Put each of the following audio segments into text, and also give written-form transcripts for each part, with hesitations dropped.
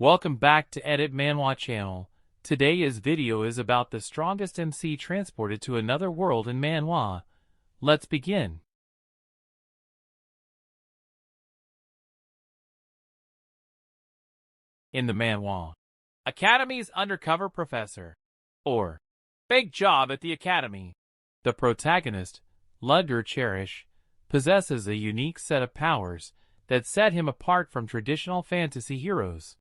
Welcome back to Edit Manhwa channel. Today's video is about the strongest MC transported to another world in manhwa. Let's begin. In the manhwa, Academy's undercover professor, or Big Job at the Academy. The protagonist, Ludger Cherish, possesses a unique set of powers that set him apart from traditional fantasy heroes.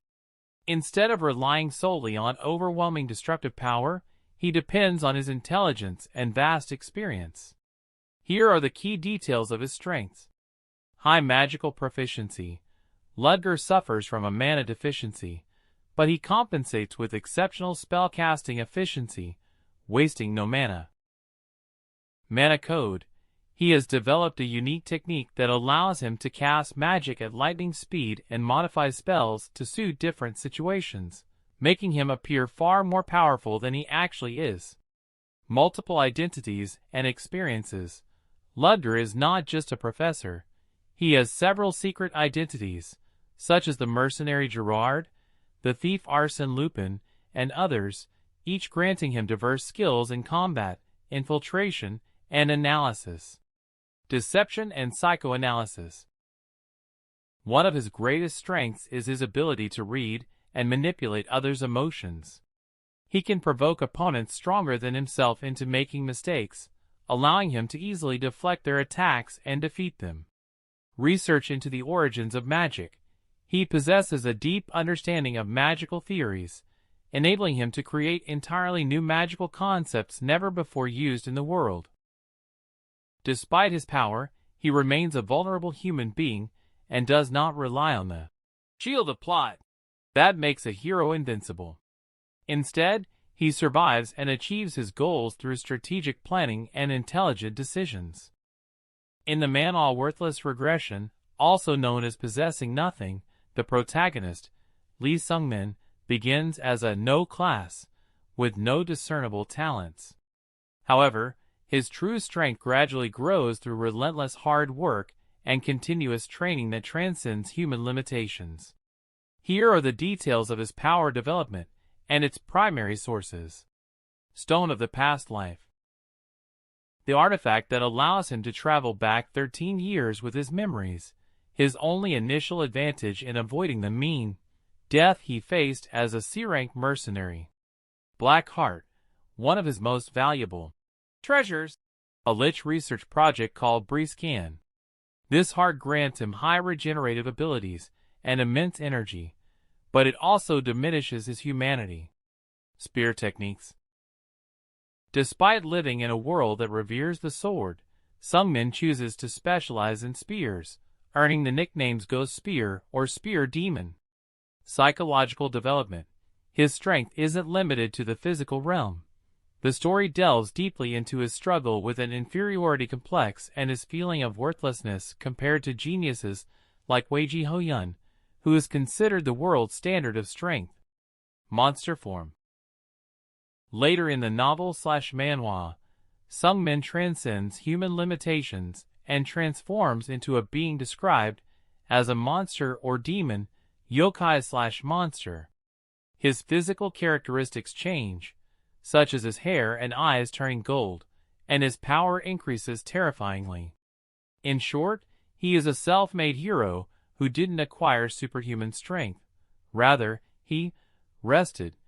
Instead of relying solely on overwhelming destructive power, he depends on his intelligence and vast experience. Here are the key details of his strengths. High magical proficiency. Ludger suffers from a mana deficiency, but he compensates with exceptional spellcasting efficiency, wasting no mana. Mana code. He has developed a unique technique that allows him to cast magic at lightning speed and modify spells to suit different situations, making him appear far more powerful than he actually is. Multiple identities and experiences. Ludger is not just a professor. He has several secret identities, such as the mercenary Gerard, the thief Arsène Lupin, and others, each granting him diverse skills in combat, infiltration, and analysis. Deception and psychoanalysis. One of his greatest strengths is his ability to read and manipulate others' emotions. He can provoke opponents stronger than himself into making mistakes, allowing him to easily deflect their attacks and defeat them. Research into the origins of magic. He possesses a deep understanding of magical theories, enabling him to create entirely new magical concepts never before used in the world. Despite his power, he remains a vulnerable human being and does not rely on the shield of plot that makes a hero invincible. Instead, he survives and achieves his goals through strategic planning and intelligent decisions. In the manhwa worthless regression, also known as possessing nothing, the protagonist, Lee Sungmin, begins as a no class, with no discernible talents. However, his true strength gradually grows through relentless hard work and continuous training that transcends human limitations. Here are the details of his power development and its primary sources. Stone of the Past Life. The artifact that allows him to travel back 13 years with his memories, his only initial advantage in avoiding the mean death he faced as a C-rank mercenary. Black Heart, one of his most valuable treasures, a lich research project called Breescan. This heart grants him high regenerative abilities and immense energy, but it also diminishes his humanity. Spear techniques. Despite living in a world that reveres the sword, Sungmin chooses to specialize in spears, earning the nicknames Ghost Spear or Spear Demon. Psychological development. His strength isn't limited to the physical realm. The story delves deeply into his struggle with an inferiority complex and his feeling of worthlessness compared to geniuses like Wei Ji Hoyun, who is considered the world's standard of strength. Monster form. Later in the novel/manhwa, Sungmin transcends human limitations and transforms into a being described as a monster or demon, yokai/monster. His physical characteristics change, such as his hair and eyes turning gold, and his power increases terrifyingly. In short, he is a self-made hero who didn't acquire superhuman strength. Rather, he wrested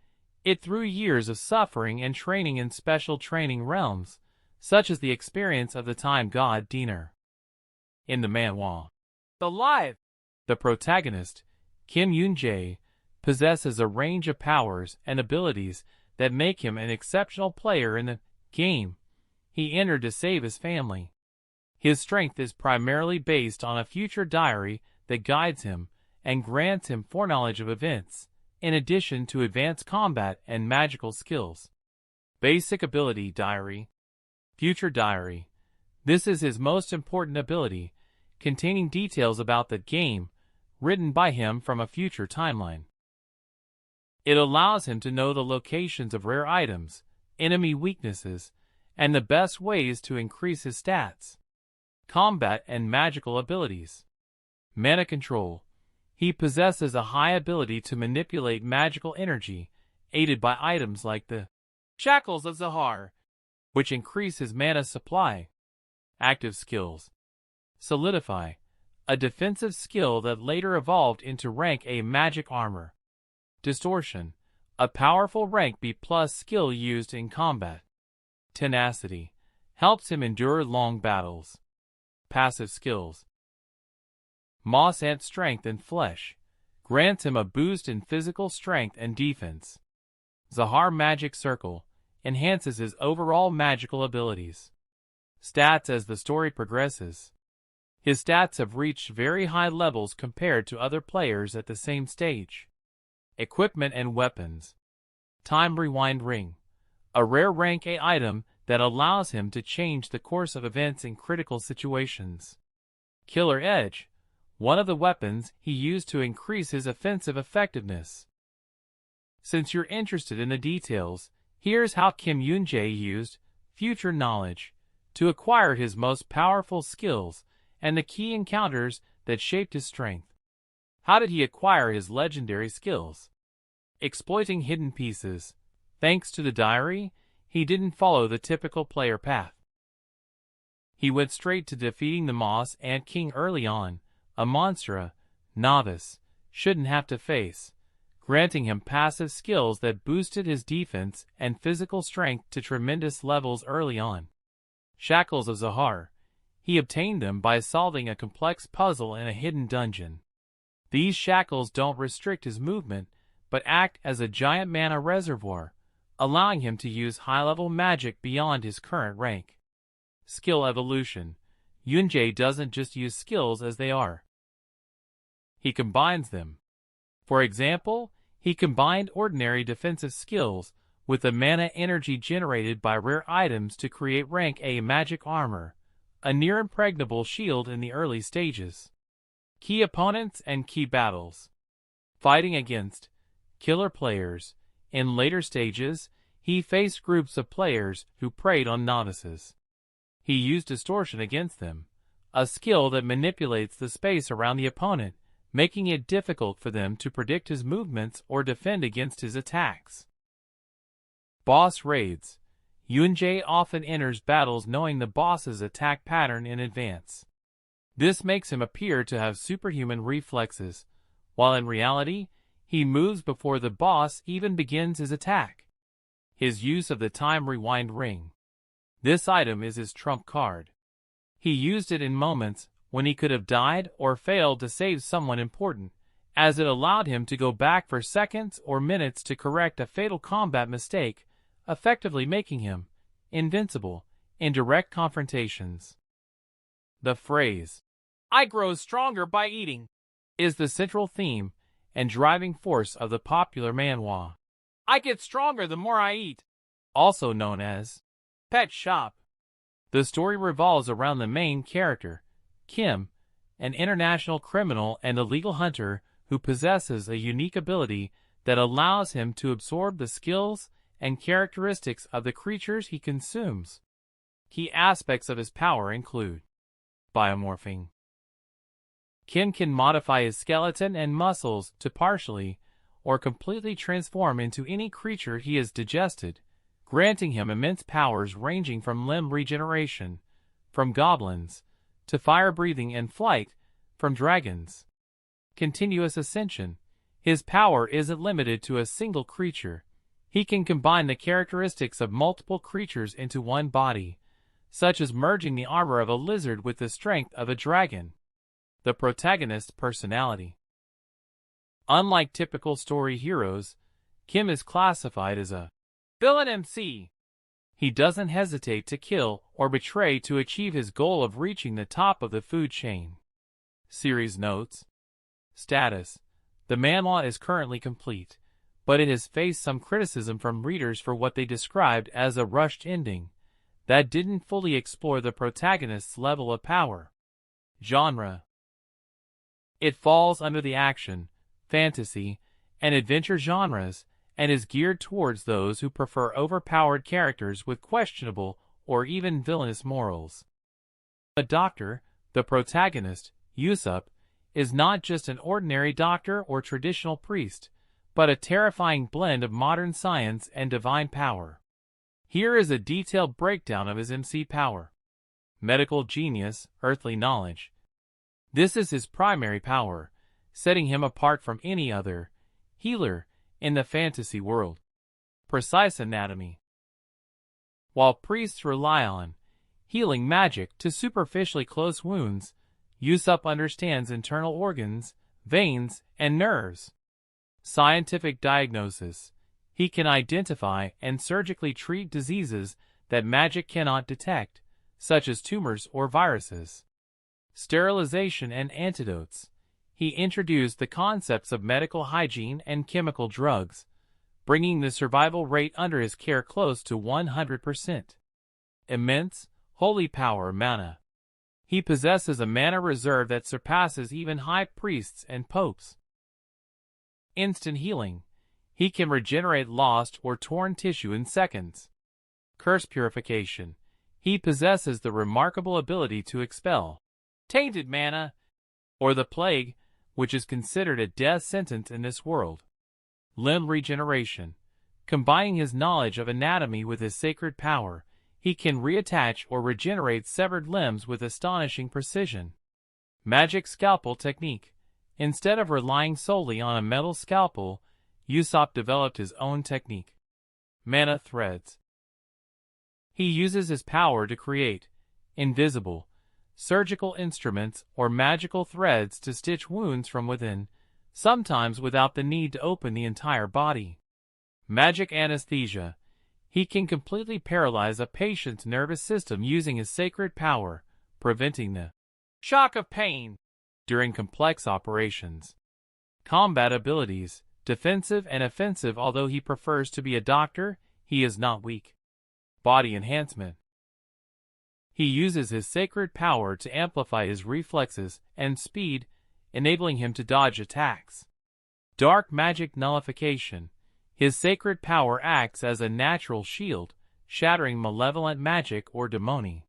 it through years of suffering and training in special training realms, such as the experience of the time god Diener. In the manhwa, the protagonist, Kim Yoon-jae, possesses a range of powers and abilities that make him an exceptional player in the game he entered to save his family. His strength is primarily based on a future diary that guides him and grants him foreknowledge of events, in addition to advanced combat and magical skills. Basic ability diary. Future diary. This is his most important ability, containing details about the game, written by him from a future timeline. It allows him to know the locations of rare items, enemy weaknesses, and the best ways to increase his stats. Combat and magical abilities. Mana control. He possesses a high ability to manipulate magical energy, aided by items like the Shackles of Zahar, which increase his mana supply. Active skills. Solidify, a defensive skill that later evolved into rank A magic armor. Distortion, a powerful rank B+ skill used in combat. Tenacity, helps him endure long battles. Passive skills. Moss Ant Strength and Flesh, grants him a boost in physical strength and defense. Zahar Magic Circle, enhances his overall magical abilities. Stats as the story progresses. His stats have reached very high levels compared to other players at the same stage. Equipment and weapons. Time Rewind Ring, a rare rank A item that allows him to change the course of events in critical situations. Killer Edge, one of the weapons he used to increase his offensive effectiveness. Since you're interested in the details, here's how Kim Yoon-jae used Future Knowledge to acquire his most powerful skills and the key encounters that shaped his strength. How did he acquire his legendary skills? Exploiting hidden pieces. Thanks to the diary, he didn't follow the typical player path. He went straight to defeating the Moss Ant King early on, a monster a novice shouldn't have to face, granting him passive skills that boosted his defense and physical strength to tremendous levels early on. Shackles of Zahar. He obtained them by solving a complex puzzle in a hidden dungeon. These shackles don't restrict his movement, but act as a giant mana reservoir, allowing him to use high-level magic beyond his current rank. Skill Evolution. Yoon-jae doesn't just use skills as they are. He combines them. For example, he combined ordinary defensive skills with the mana energy generated by rare items to create rank A magic armor, a near-impregnable shield in the early stages. Key opponents and key battles. Fighting against killer players. In later stages, he faced groups of players who preyed on novices. He used distortion against them, a skill that manipulates the space around the opponent, making it difficult for them to predict his movements or defend against his attacks. Boss Raids. Yoon-jae often enters battles knowing the boss's attack pattern in advance. This makes him appear to have superhuman reflexes, while in reality, he moves before the boss even begins his attack. His use of the Time Rewind Ring. This item is his trump card. He used it in moments when he could have died or failed to save someone important, as it allowed him to go back for seconds or minutes to correct a fatal combat mistake, effectively making him invincible in direct confrontations. The phrase, "I grow stronger by eating," is the central theme and driving force of the popular manhwa. I get stronger the more I eat, also known as Pet Shop. The story revolves around the main character, Kim, an international criminal and illegal hunter who possesses a unique ability that allows him to absorb the skills and characteristics of the creatures he consumes. Key aspects of his power include biomorphing. Kim can modify his skeleton and muscles to partially or completely transform into any creature he has digested, granting him immense powers ranging from limb regeneration, from goblins, to fire-breathing and flight, from dragons. Continuous ascension. His power isn't limited to a single creature. He can combine the characteristics of multiple creatures into one body, such as merging the armor of a lizard with the strength of a dragon. The protagonist's personality. Unlike typical story heroes, Kim is classified as a villain MC. He doesn't hesitate to kill or betray to achieve his goal of reaching the top of the food chain. Series notes. Status. The manhwa is currently complete, but it has faced some criticism from readers for what they described as a rushed ending that didn't fully explore the protagonist's level of power. Genre. It falls under the action, fantasy, and adventure genres, and is geared towards those who prefer overpowered characters with questionable or even villainous morals. A doctor, the protagonist, Yusup, is not just an ordinary doctor or traditional priest, but a terrifying blend of modern science and divine power. Here is a detailed breakdown of his MC power. Medical genius, earthly knowledge. This is his primary power, setting him apart from any other healer in the fantasy world. Precise anatomy. While priests rely on healing magic to superficially close wounds, Usopp understands internal organs, veins, and nerves. Scientific diagnosis. He can identify and surgically treat diseases that magic cannot detect, such as tumors or viruses. Sterilization and antidotes. He introduced the concepts of medical hygiene and chemical drugs, bringing the survival rate under his care close to 100%. Immense, holy power mana. He possesses a mana reserve that surpasses even high priests and popes. Instant healing. He can regenerate lost or torn tissue in seconds. Curse purification. He possesses the remarkable ability to expel tainted mana, or the plague, which is considered a death sentence in this world. Limb regeneration. Combining his knowledge of anatomy with his sacred power, he can reattach or regenerate severed limbs with astonishing precision. Magic scalpel technique. Instead of relying solely on a metal scalpel, Usopp developed his own technique. Mana threads. He uses his power to create invisible, surgical instruments or magical threads to stitch wounds from within, sometimes without the need to open the entire body. Magic anesthesia. He can completely paralyze a patient's nervous system using his sacred power, preventing the shock of pain during complex operations. Combat abilities. Defensive and offensive. Although he prefers to be a doctor, he is not weak. Body enhancement. He uses his sacred power to amplify his reflexes and speed, enabling him to dodge attacks. Dark magic nullification. His sacred power acts as a natural shield, shattering malevolent magic or demoni.